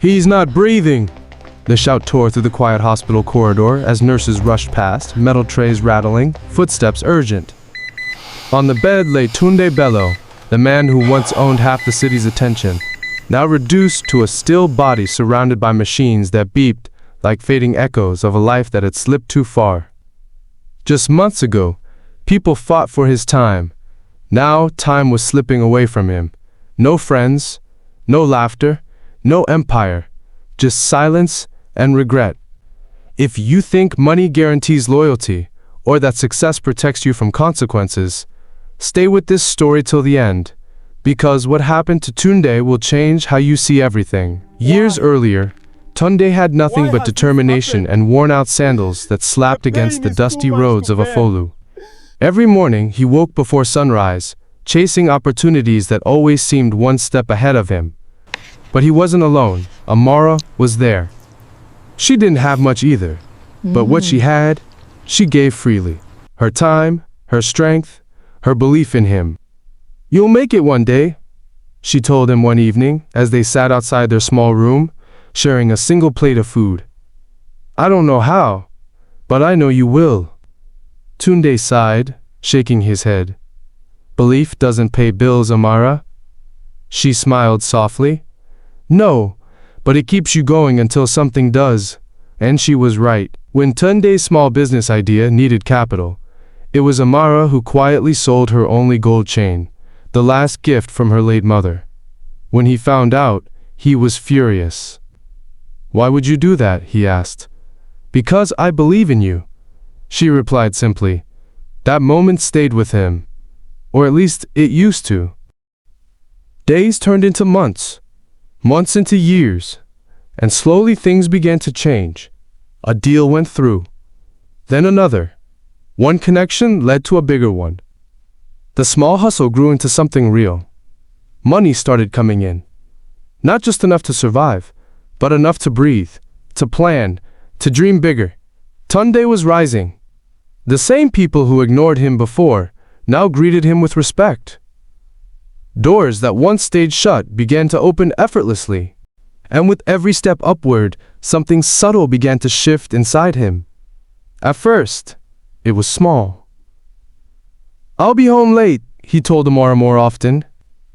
He's not breathing! The shout tore through the quiet hospital corridor as nurses rushed past, metal trays rattling, footsteps urgent. On the bed lay Tunde Bello, the man who once owned half the city's attention, now reduced to a still body surrounded by machines that beeped like fading echoes of a life that had slipped too far. Just months ago, people fought for his time. Now time was slipping away from him. No friends, no laughter, no empire, just silence and regret. If you think money guarantees loyalty, or that success protects you from consequences, stay with this story till the end, because what happened to Tunde will change how you see everything. Years earlier, Tunde had nothing but determination and worn-out sandals that slapped against the dusty roads of Afolu. Every morning, he woke before sunrise, chasing opportunities that always seemed one step ahead of him. But he wasn't alone. Amara was there. She didn't have much either, but what she had, she gave freely. Her time, her strength, her belief in him. "You'll make it one day," she told him one evening as they sat outside their small room, sharing a single plate of food. "I don't know how, but I know you will." Tunde sighed, shaking his head. "Belief doesn't pay bills, Amara." She smiled softly. "No, but it keeps you going until something does." And she was right. When Tunde's small business idea needed capital, it was Amara who quietly sold her only gold chain, the last gift from her late mother. When he found out, he was furious. "Why would you do that?" he asked. "Because I believe in you," she replied simply. That moment stayed with him. Or at least it used to. Days turned into months. Months into years. And slowly things began to change. A deal went through. Then another. One connection led to a bigger one. The small hustle grew into something real. Money started coming in. Not just enough to survive, but enough to breathe, to plan, to dream bigger. Tunde was rising. The same people who ignored him before now greeted him with respect. Doors that once stayed shut began to open effortlessly. And with every step upward, something subtle began to shift inside him. At first, it was small. "I'll be home late," he told Amara more often.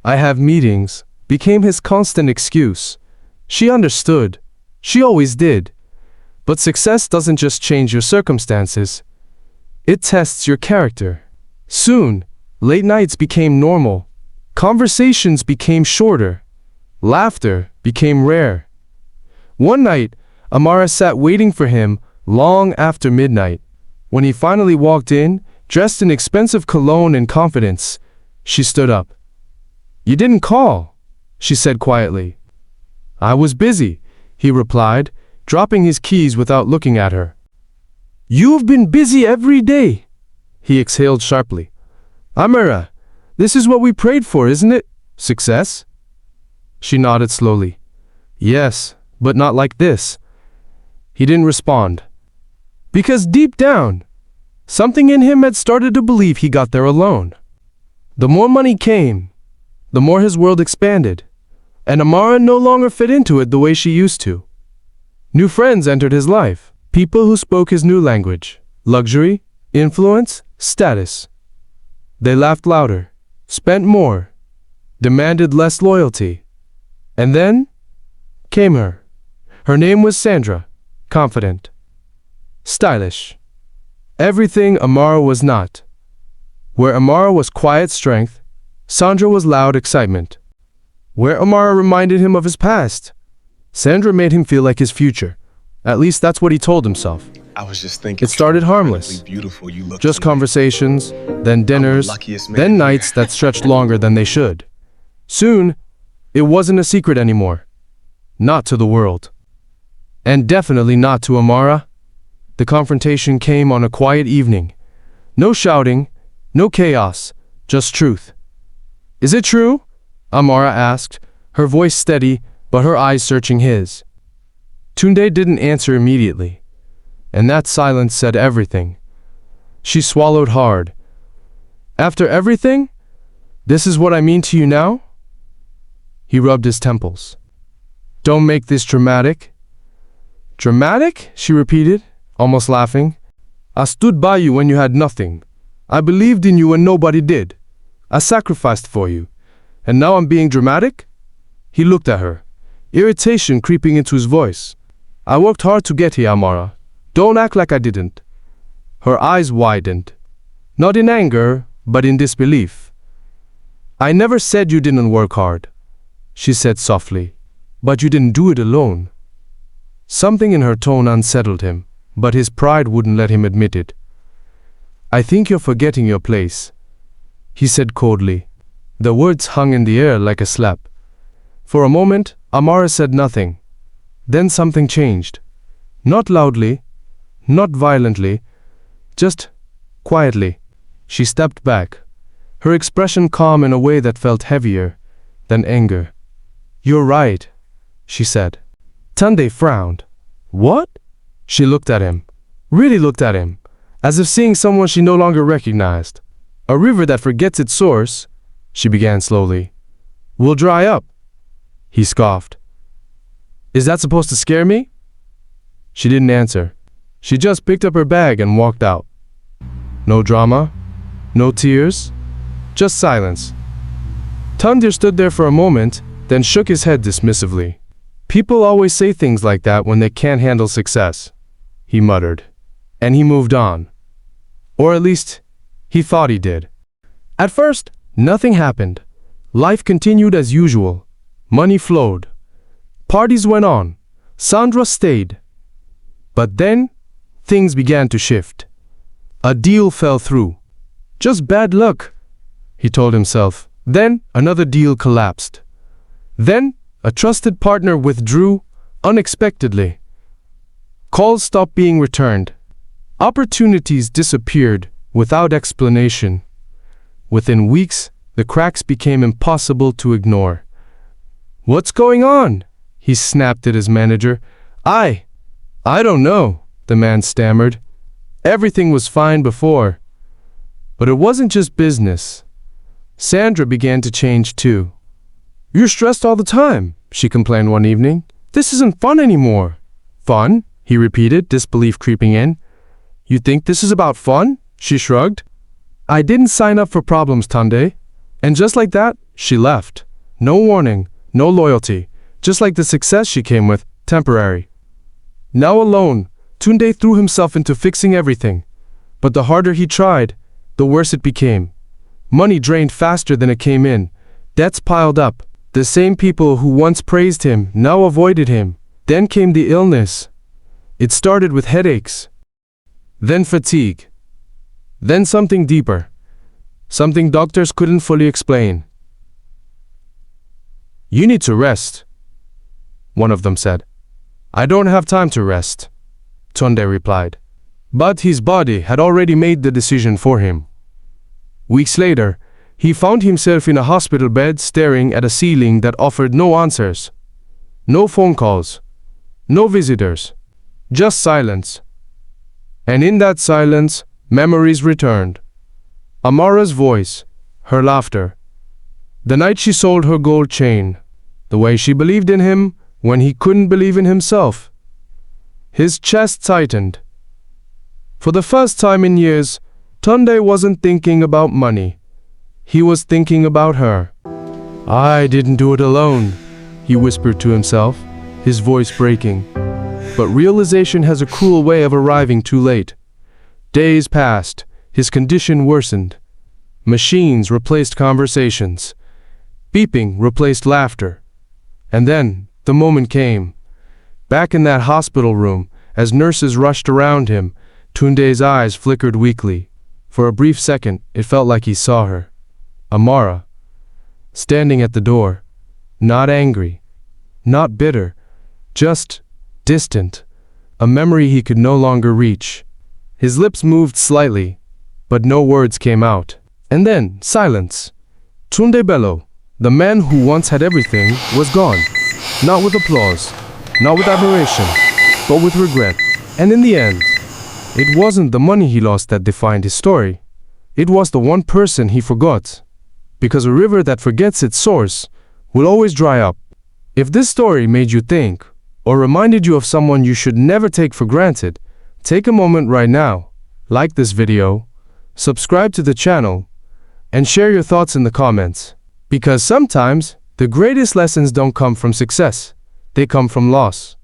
"I have meetings," became his constant excuse. She understood. She always did. But success doesn't just change your circumstances. It tests your character. Soon, late nights became normal. Conversations became shorter. Laughter became rare. One night, Amara sat waiting for him long after midnight. When he finally walked in, dressed in expensive cologne and confidence, she stood up. "You didn't call," she said quietly. "I was busy," he replied, dropping his keys without looking at her. "You've been busy every day," he exhaled sharply. "Amara, this is what we prayed for, isn't it? Success?" She nodded slowly. "Yes, but not like this." He didn't respond. Because deep down, something in him had started to believe he got there alone. The more money came, the more his world expanded, and Amara no longer fit into it the way she used to. New friends entered his life, people who spoke his new language, luxury, influence, status. They laughed louder, spent more, demanded less loyalty. And then came her. Her name was Sandra, confident, stylish. Everything Amara was not. Where Amara was quiet strength, Sandra was loud excitement. Where Amara reminded him of his past, Sandra made him feel like his future. At least that's what he told himself. I was just thinking. It started harmless. Just conversations, then dinners, then nights that stretched longer than they should. Soon, it wasn't a secret anymore. Not to the world. And definitely not to Amara. The confrontation came on a quiet evening. No shouting, no chaos, just truth. "Is it true?" Amara asked, her voice steady, but her eyes searching his. Tunde didn't answer immediately, and that silence said everything. She swallowed hard. "After everything? This is what I mean to you now?" He rubbed his temples. Don't make this dramatic. Dramatic? She repeated, almost laughing. I stood by you when you had nothing. I believed in you when nobody did. I sacrificed for you. And now I'm being dramatic? He looked at her, irritation creeping into his voice. I worked hard to get here, Amara. Don't act like I didn't. Her eyes widened. Not in anger, but in disbelief. I never said you didn't work hard, she said softly. But you didn't do it alone. Something in her tone unsettled him, but his pride wouldn't let him admit it. I think you're forgetting your place, he said coldly. The words hung in the air like a slap. For a moment, Amara said nothing. Then something changed. Not loudly, not violently, just quietly. She stepped back, her expression calm in a way that felt heavier than anger. You're right, she said. Tunde frowned. What? She looked at him, really looked at him, as if seeing someone she no longer recognized. A river that forgets its source, she began slowly, will dry up. He scoffed. Is that supposed to scare me? She didn't answer. She just picked up her bag and walked out. No drama, no tears, just silence. Tunde stood there for a moment, then shook his head dismissively. People always say things like that when they can't handle success, he muttered. And he moved on. Or at least, he thought he did. At first, nothing happened. Life continued as usual. Money flowed. Parties went on. Sandra stayed. But then, things began to shift. A deal fell through. Just bad luck, he told himself. Then, another deal collapsed. Then, a trusted partner withdrew unexpectedly. Calls stopped being returned. Opportunities disappeared without explanation. Within weeks, the cracks became impossible to ignore. What's going on? He snapped at his manager. I don't know, the man stammered. Everything was fine before. But it wasn't just business. Sandra began to change too. You're stressed all the time, she complained one evening. This isn't fun anymore. Fun? He repeated, disbelief creeping in. You think this is about fun? She shrugged. I didn't sign up for problems, Tunde. And just like that, she left. No warning, no loyalty. Just like the success she came with, temporary. Now alone, Tunde threw himself into fixing everything. But the harder he tried, the worse it became. Money drained faster than it came in. Debts piled up. The same people who once praised him now avoided him. Then came the illness. It started with headaches. Then fatigue. Then something deeper. Something doctors couldn't fully explain. You need to rest, one of them said. I don't have time to rest, Tunde replied. But his body had already made the decision for him. Weeks later, he found himself in a hospital bed staring at a ceiling that offered no answers. No phone calls. No visitors. Just silence. And in that silence, memories returned. Amara's voice, her laughter. The night she sold her gold chain. The way she believed in him when he couldn't believe in himself. His chest tightened. For the first time in years, Tunde wasn't thinking about money. He was thinking about her. I didn't do it alone, he whispered to himself, his voice breaking. But realization has a cruel way of arriving too late. Days passed, his condition worsened. Machines replaced conversations. Beeping replaced laughter. And then, the moment came. Back in that hospital room, as nurses rushed around him, Tunde's eyes flickered weakly. For a brief second, it felt like he saw her. Amara, standing at the door, not angry, not bitter, just distant, a memory he could no longer reach. His lips moved slightly, but no words came out. And then, silence. Tunde Bello, the man who once had everything, was gone. Not with applause, not with admiration, but with regret. And in the end, it wasn't the money he lost that defined his story. It was the one person he forgot. Because a river that forgets its source will always dry up. If this story made you think, or reminded you of someone you should never take for granted, take a moment right now, like this video, subscribe to the channel, and share your thoughts in the comments. Because sometimes, the greatest lessons don't come from success, they come from loss.